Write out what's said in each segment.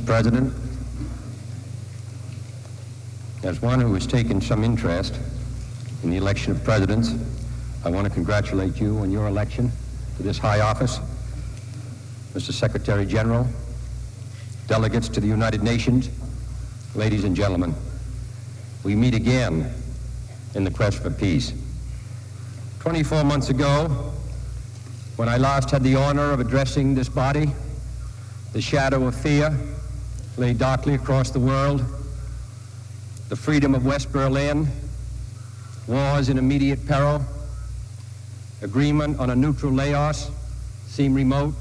Mr. President, as one who has taken some interest in the election of presidents, I want to congratulate you on your election to this high office. Mr. Secretary General, delegates to the United Nations, ladies and gentlemen, we meet again in the quest for peace. 24 months ago, when I last had the honor of addressing this body, the shadow of fear lay darkly across the world. The freedom of West Berlin, wars in immediate peril, agreement on a neutral Laos seemed remote.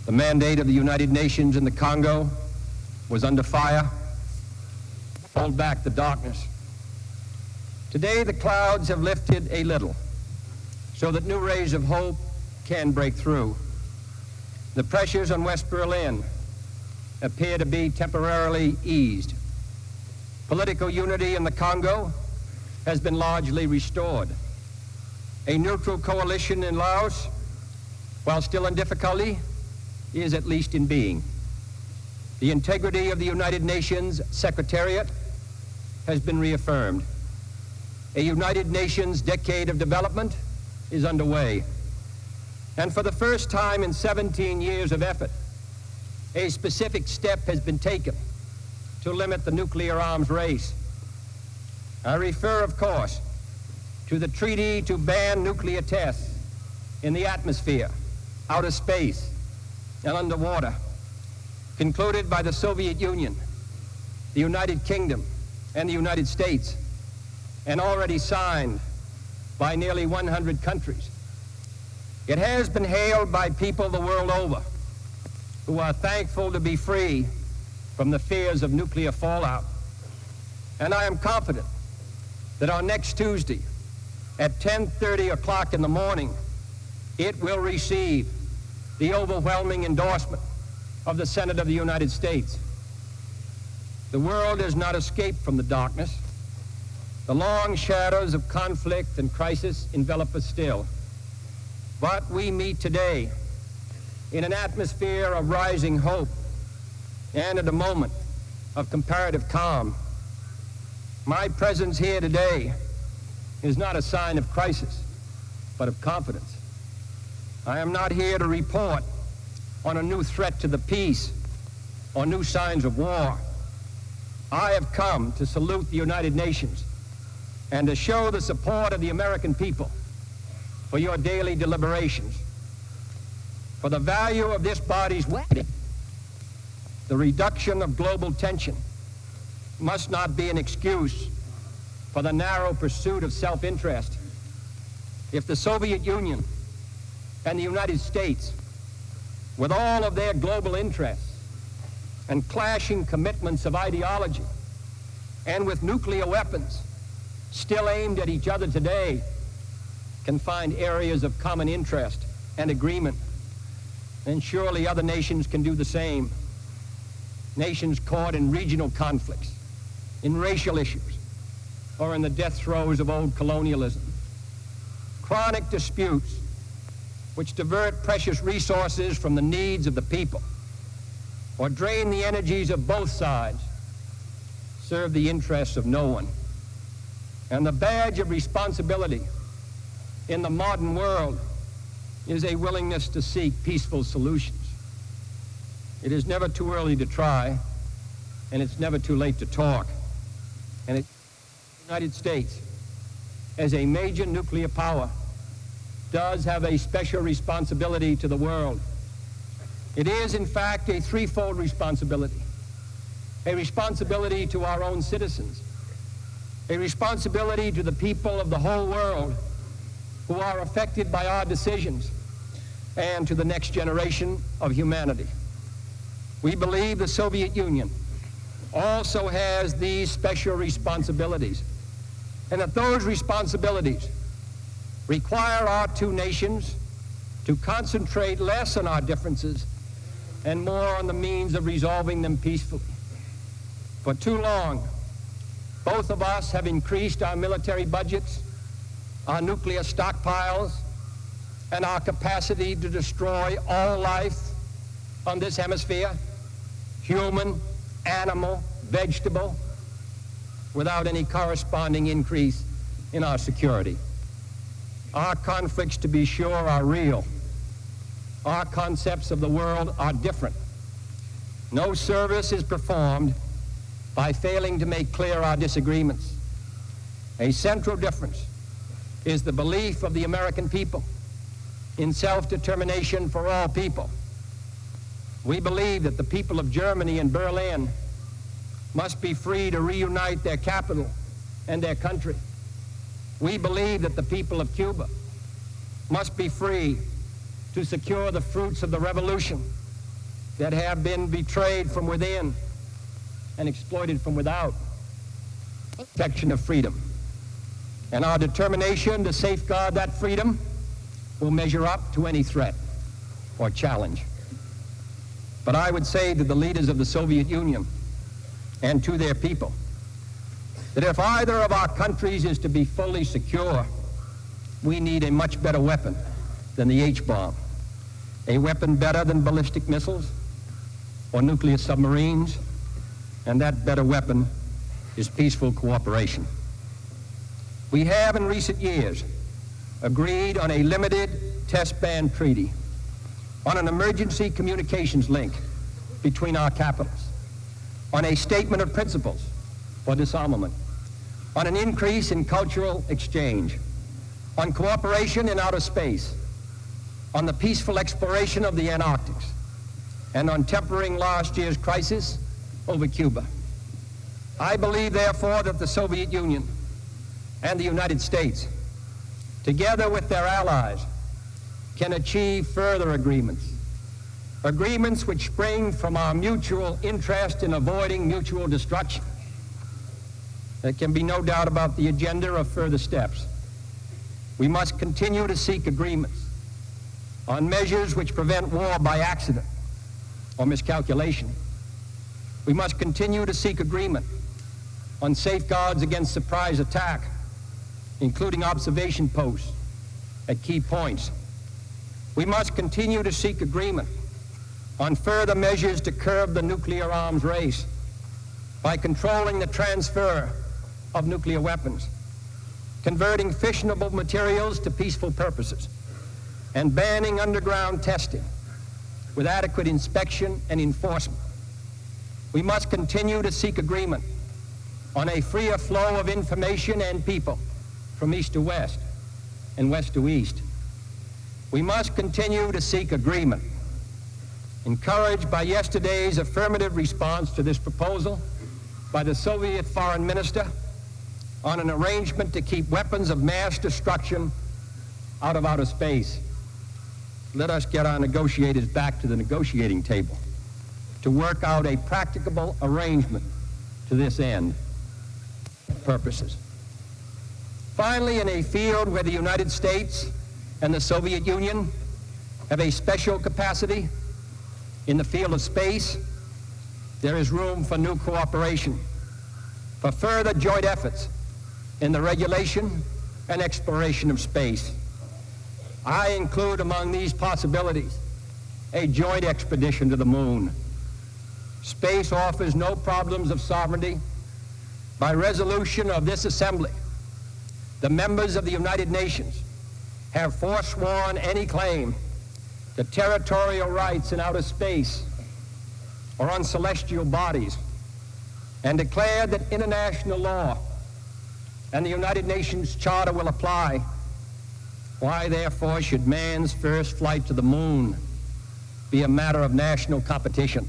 The mandate of the United Nations in the Congo was under fire. Hold back the darkness. Today the clouds have lifted a little so that new rays of hope can break through. The pressures on West Berlin appear to be temporarily eased. Political unity in the Congo has been largely restored. A neutral coalition in Laos, while still in difficulty, is at least in being. The integrity of the United Nations Secretariat has been reaffirmed. A United Nations decade of development is underway. And for the first time in 17 years of effort, a specific step has been taken to limit the nuclear arms race. I refer, of course, to the treaty to ban nuclear tests in the atmosphere, outer space, and underwater, concluded by the Soviet Union, the United Kingdom, and the United States, and already signed by nearly 100 countries. It has been hailed by people the world over who are thankful to be free from the fears of nuclear fallout. And I am confident that on next Tuesday at 10:30 o'clock in the morning, it will receive the overwhelming endorsement of the Senate of the United States. The world has not escaped from the darkness. The long shadows of conflict and crisis envelop us still. But we meet today in an atmosphere of rising hope and at a moment of comparative calm. My presence here today is not a sign of crisis, but of confidence. I am not here to report on a new threat to the peace or new signs of war. I have come to salute the United Nations and to show the support of the American people for your daily deliberations. For the value of this body's weapon, the reduction of global tension must not be an excuse for the narrow pursuit of self-interest. If the Soviet Union and the United States, with all of their global interests and clashing commitments of ideology, and with nuclear weapons still aimed at each other today, can find areas of common interest and agreement, then surely other nations can do the same. Nations caught in regional conflicts, in racial issues, or in the death throes of old colonialism. Chronic disputes which divert precious resources from the needs of the people or drain the energies of both sides serve the interests of no one. And the badge of responsibility in the modern world is a willingness to seek peaceful solutions. It is never too early to try, and it's never too late to talk. And the United States, as a major nuclear power, does have a special responsibility to the world. It is, in fact, a threefold responsibility. A responsibility to our own citizens, a responsibility to the people of the whole world who are affected by our decisions, and to the next generation of humanity. We believe the Soviet Union also has these special responsibilities, and that those responsibilities require our two nations to concentrate less on our differences and more on the means of resolving them peacefully. For too long, both of us have increased our military budgets, our nuclear stockpiles, and our capacity to destroy all life on this hemisphere. human, animal, vegetable, without any corresponding increase in our security. Our conflicts, to be sure, are real. Our concepts of the world are different. No service is performed by failing to make clear our disagreements. A central difference is the belief of the American people in self-determination for all people. We believe that the people of Germany and Berlin must be free to reunite their capital and their country. We believe that the people of Cuba must be free to secure the fruits of the revolution that have been betrayed from within and exploited from without. Protection of freedom. And our determination to safeguard that freedom will measure up to any threat or challenge. But I would say to the leaders of the Soviet Union and to their people that if either of our countries is to be fully secure, we need a much better weapon than the H-bomb, a weapon better than ballistic missiles or nuclear submarines, and that better weapon is peaceful cooperation. We have in recent years agreed on a limited test ban treaty, on an emergency communications link between our capitals, on a statement of principles for disarmament, on an increase in cultural exchange, on cooperation in outer space, on the peaceful exploration of the Antarctics, and on tempering last year's crisis over Cuba. I believe, therefore, that the Soviet Union and the United States, together with their allies, can achieve further agreements which spring from our mutual interest in avoiding mutual destruction. There can be no doubt about the agenda of further steps. We must continue to seek agreements on measures which prevent war by accident or miscalculation. We must continue to seek agreement on safeguards against surprise attack, including observation posts at key points. We must continue to seek agreement on further measures to curb the nuclear arms race by controlling the transfer of nuclear weapons, converting fissionable materials to peaceful purposes, and banning underground testing with adequate inspection and enforcement. We must continue to seek agreement on a freer flow of information and people from east to west and west to east. We must continue to seek agreement, encouraged by yesterday's affirmative response to this proposal by the Soviet foreign minister on an arrangement to keep weapons of mass destruction out of outer space. Let us get our negotiators back to the negotiating table to work out a practicable arrangement to this end purposes. Finally, in a field where the United States and the Soviet Union have a special capacity, in the field of space, there is room for new cooperation, for further joint efforts in the regulation and exploration of space. I include among these possibilities a joint expedition to the moon. Space offers no problems of sovereignty. By resolution of this assembly, the members of the United Nations have forsworn any claim to territorial rights in outer space or on celestial bodies, and declared that international law and the United Nations Charter will apply. Why, therefore, should man's first flight to the moon be a matter of national competition?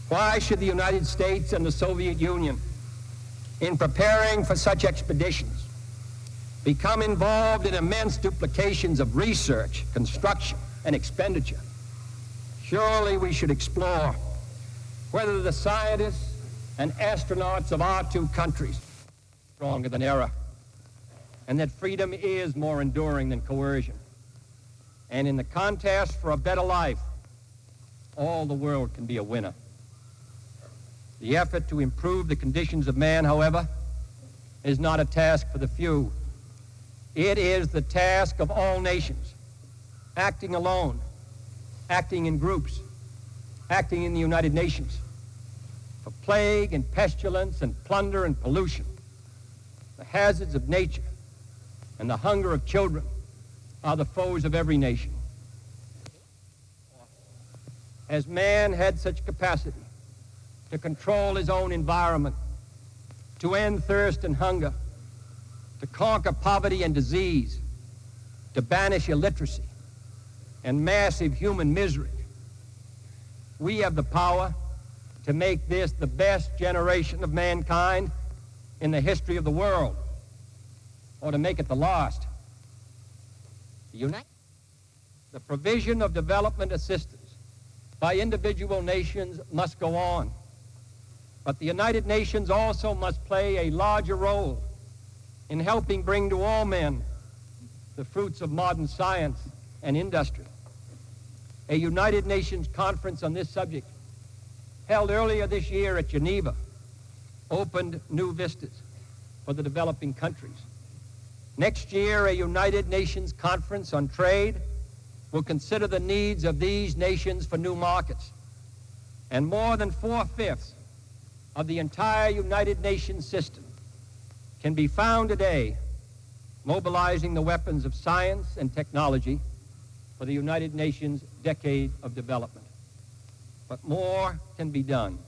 Why should the United States and the Soviet Union, in preparing for such expeditions, become involved in immense duplications of research, construction, and expenditure? Surely we should explore whether the scientists and astronauts of our two countries are stronger than error, and that freedom is more enduring than coercion. And in the contest for a better life, all the world can be a winner. The effort to improve the conditions of man, however, is not a task for the few. It is the task of all nations, acting alone, acting in groups, acting in the United Nations for plague and pestilence and plunder and pollution, the hazards of nature and the hunger of children are the foes of every nation. Has man had such capacity to control his own environment, to end thirst and hunger, to conquer poverty and disease, to banish illiteracy and massive human misery? We have the power to make this the best generation of mankind in the history of the world, or to make it the last. The provision of development assistance by individual nations must go on, but the United Nations also must play a larger role in helping bring to all men the fruits of modern science and industry. A United Nations conference on this subject, held earlier this year at Geneva, opened new vistas for the developing countries. Next year, a United Nations conference on trade will consider the needs of these nations for new markets. And more than 4/5 of the entire United Nations system can be found today mobilizing the weapons of science and technology for the United Nations decade of development. But more can be done.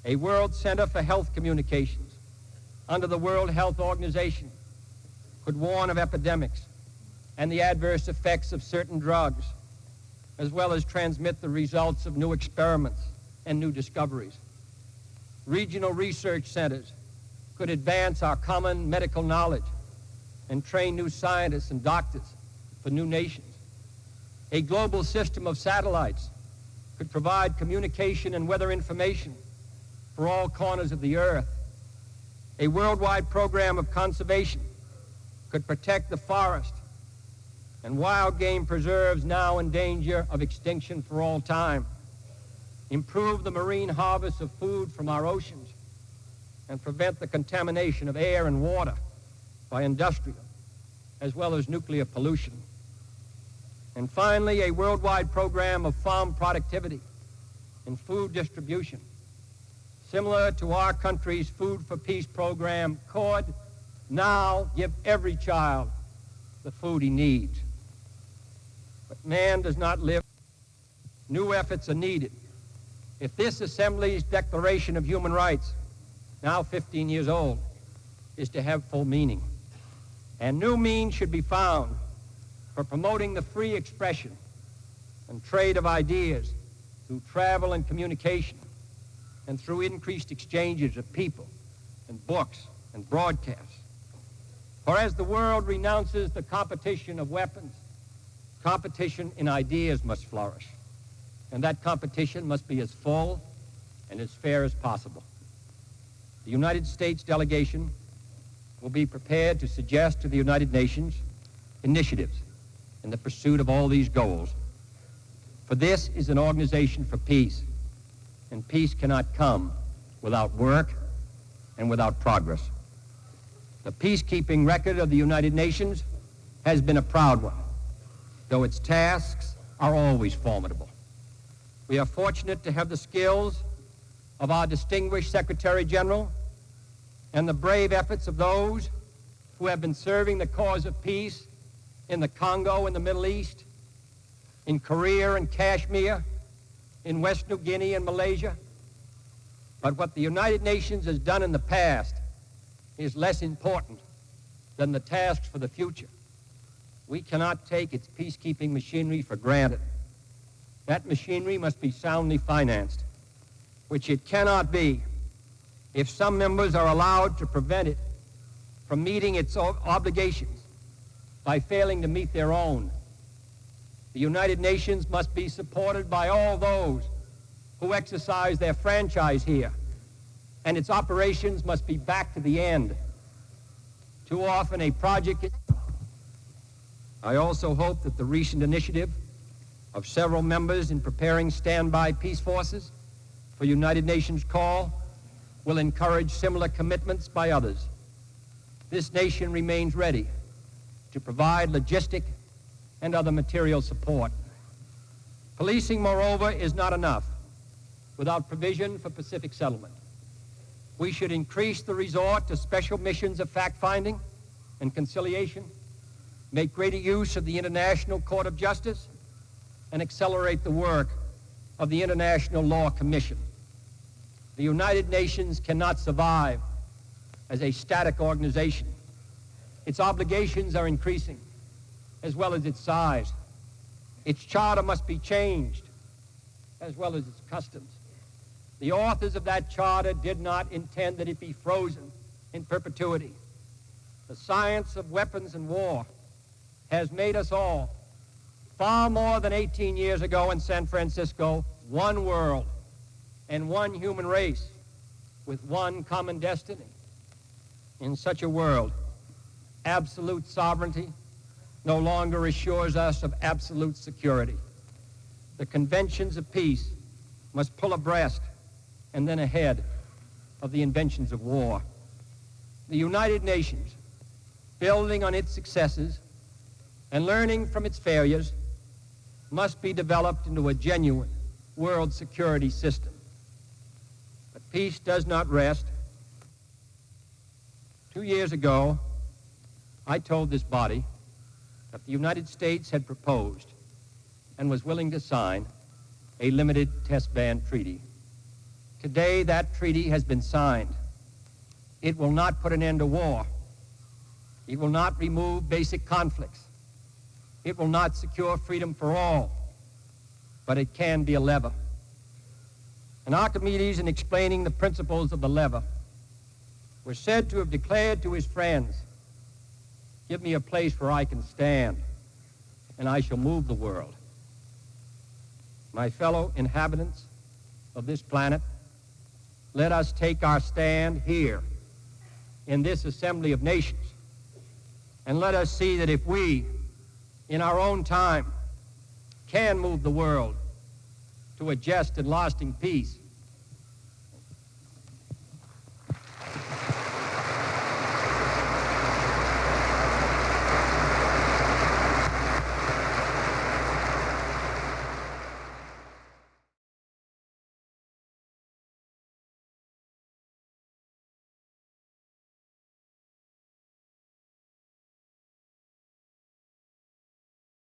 A World Center for Health Communications under the World Health Organization could warn of epidemics and the adverse effects of certain drugs, as well as transmit the results of new experiments and new discoveries. Regional research centers could advance our common medical knowledge and train new scientists and doctors for new nations. A global system of satellites could provide communication and weather information for all corners of the earth. A worldwide program of conservation could protect the forest and wild game preserves now in danger of extinction for all time, improve the marine harvest of food from our oceans, and prevent the contamination of air and water by industrial as well as nuclear pollution. And finally, a worldwide program of farm productivity and food distribution, similar to our country's Food for Peace program, could now give every child the food he needs. But man does not live. New efforts are needed. If this Assembly's Declaration of Human Rights, now 15 years old, is to have full meaning, and new means should be found for promoting the free expression and trade of ideas through travel and communication, and through increased exchanges of people and books and broadcasts. For as the world renounces the competition of weapons, competition in ideas must flourish, and that competition must be as full and as fair as possible. The United States delegation will be prepared to suggest to the United Nations initiatives in the pursuit of all these goals. For this is an organization for peace, and peace cannot come without work and without progress. The peacekeeping record of the United Nations has been a proud one, though its tasks are always formidable. We are fortunate to have the skills of our distinguished Secretary General and the brave efforts of those who have been serving the cause of peace in the Congo and the Middle East, in Korea and Kashmir, in West New Guinea and Malaysia. But what the United Nations has done in the past is less important than the tasks for the future. We cannot take its peacekeeping machinery for granted. That machinery must be soundly financed, which it cannot be if some members are allowed to prevent it from meeting its obligations by failing to meet their own. The United Nations must be supported by all those who exercise their franchise here, and its operations must be backed to the end. Too often a project is... I also hope that the recent initiative of several members in preparing standby peace forces for United Nations call will encourage similar commitments by others. This nation remains ready to provide logistic and other material support. Policing, moreover, is not enough without provision for Pacific settlement. We should increase the resort to special missions of fact-finding and conciliation, make greater use of the International Court of Justice, and accelerate the work of the International Law Commission. The United Nations cannot survive as a static organization. Its obligations are increasing, as well as its size. Its charter must be changed, as well as its customs. The authors of that charter did not intend that it be frozen in perpetuity. The science of weapons and war has made us all, far more than 18 years ago in San Francisco, one world and one human race with one common destiny. In such a world, absolute sovereignty no longer assures us of absolute security. The conventions of peace must pull abreast and then ahead of the inventions of war. The United Nations, building on its successes and learning from its failures, must be developed into a genuine world security system. But peace does not rest. 2 years ago, I told this body that the United States had proposed and was willing to sign a limited test ban treaty. Today, that treaty has been signed. It will not put an end to war. It will not remove basic conflicts. It will not secure freedom for all, but it can be a lever. And Archimedes, in explaining the principles of the lever, was said to have declared to his friends, "Give me a place where I can stand, and I shall move the world." My fellow inhabitants of this planet, let us take our stand here in this assembly of nations, and let us see that if we, in our own time, can move the world to a just and lasting peace,